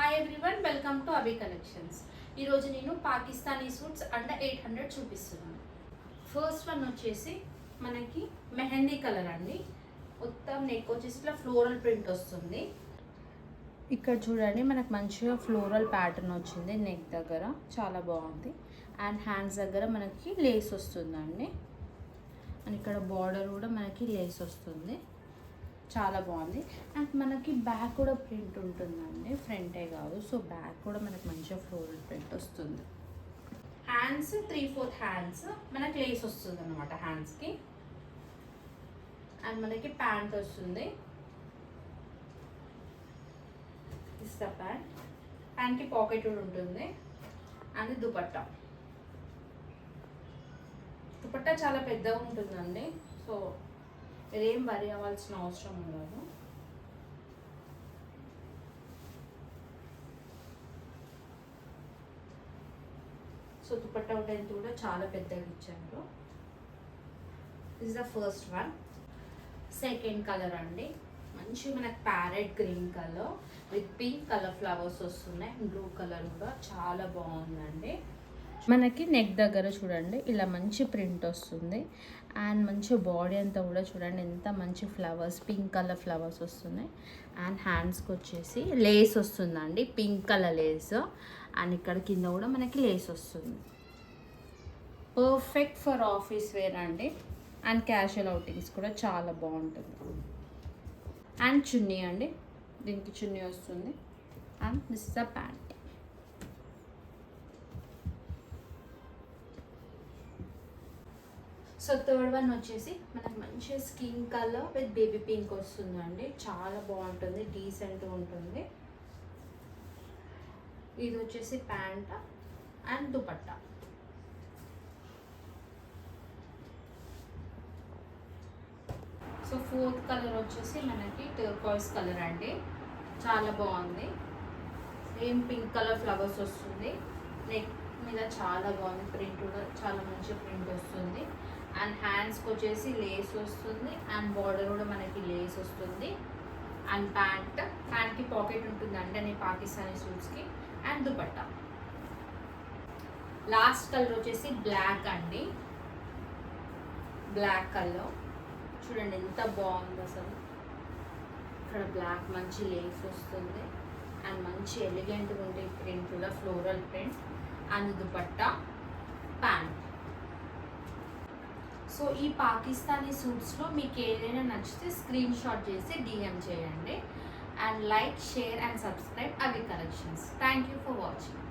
Hi everyone, welcome to Abhi collections. ఈరోజు నేను Pakistani suits under 800 చూపిస్తున్నాను. ఫస్ట్ వన్ వచ్చేసి మనకి మెహందీ కలర్ అండి. మొత్తం నెక్ వచ్చేసి ఇట్లా ఫ్లోరల్ ప్రింట్ వస్తుంది. ఇక్కడ చూడండి, మనకు మంచిగా ఫ్లోరల్ ప్యాటర్న్ వచ్చింది. నెక్ దగ్గర చాలా బాగుంది. అండ్ హ్యాండ్స్ దగ్గర మనకి లేస్ వస్తుందండి. అండ్ ఇక్కడ బార్డర్ కూడా మనకి లేస్ వస్తుంది. చాలా బాగుంది. అండ్ మనకి బ్యాక్ కూడా ప్రింట్ ఉంటుందండి, ఫ్రంటే కాదు. సో బ్యాక్ కూడా మనకి మంచిగా ఫ్లోరల్ ప్రింట్ వస్తుంది. హ్యాండ్స్ 3/4 హ్యాండ్స్ మనకి లేస్ వస్తుంది అనమాట హ్యాండ్స్కి. అండ్ మనకి ప్యాంట్ వస్తుంది. ఇస్తా ప్యాంట్కి పాకెట్ కూడా ఉంటుంది. అండ్ దుపట్టా చాలా పెద్దగా ఉంటుందండి. సో మీరేం వరి అవ్వాల్సిన అవసరం ఉండదు. సో దుపట్టా లెంత్ కూడా చాలా పెద్దగా ఇచ్చారు. This the first one. Second colour అండి, మంచి మనకు parrot green colour with pink colour flowers వస్తున్నాయి. బ్లూ కలర్ కూడా చాలా బాగుందండి. మనకి నెక్ దగ్గర చూడండి ఇలా మంచి ప్రింట్ వస్తుంది. అండ్ మంచి బాడీ అంతా కూడా చూడండి ఎంత మంచి ఫ్లవర్స్, పింక్ కలర్ ఫ్లవర్స్ వస్తున్నాయి. అండ్ హ్యాండ్స్కి వచ్చేసి లేస్ వస్తుందండి, పింక్ కలర్ లేస్. అండ్ ఇక్కడ కింద కూడా మనకి లేస్ వస్తుంది. పర్ఫెక్ట్ ఫర్ ఆఫీస్ వేర్ అండి. అండ్ క్యాజువల్ అవుటింగ్స్ కూడా చాలా బాగుంటుంది. అండ్ చున్నీ అండి, దీనికి చున్నీ వస్తుంది. And this is the pant. So third one వచ్చేసి మనకు మంచి skin colour with baby pink వస్తుందండి. చాలా బాగుంటుంది, డీసెంట్గా ఉంటుంది. ఇది వచ్చేసి pant and dupatta. So fourth colour వచ్చేసి మనకి టర్కాయిస్ కలర్ అండి. చాలా బాగుంది. సేమ్ పింక్ కలర్ ఫ్లవర్స్ వస్తుంది. నెక్ మీద చాలా బాగుంది. ప్రింట్ కూడా చాలా మంచి ప్రింట్ వస్తుంది. అండ్ హ్యాండ్స్కి వచ్చేసి లేస్ వస్తుంది. అండ్ బార్డర్ కూడా మనకి లేస్ వస్తుంది. అండ్ ప్యాంట్కి పాకెట్ ఉంటుందండి అన్ని పాకిస్తానీ సూట్స్కి. అండ్ దుపట్టా. లాస్ట్ కలర్ వచ్చేసి బ్లాక్ అండి. బ్లాక్ కలర్ చూడండి ఎంత బాగుంది అసలు. ఇక్కడ బ్లాక్ మంచి లేస్ వస్తుంది. అండ్ మంచి ఎలిగెంట్గా ఉంటే ప్రింట్ కూడా floral print. And dupatta, pant. So ఈ పాకిస్తానీ సూట్స్లో మీకు ఏదైనా నచ్చితే స్క్రీన్ షాట్ చేసి DM చేయండి. And like, share and subscribe Abhi collections. Thank you for watching.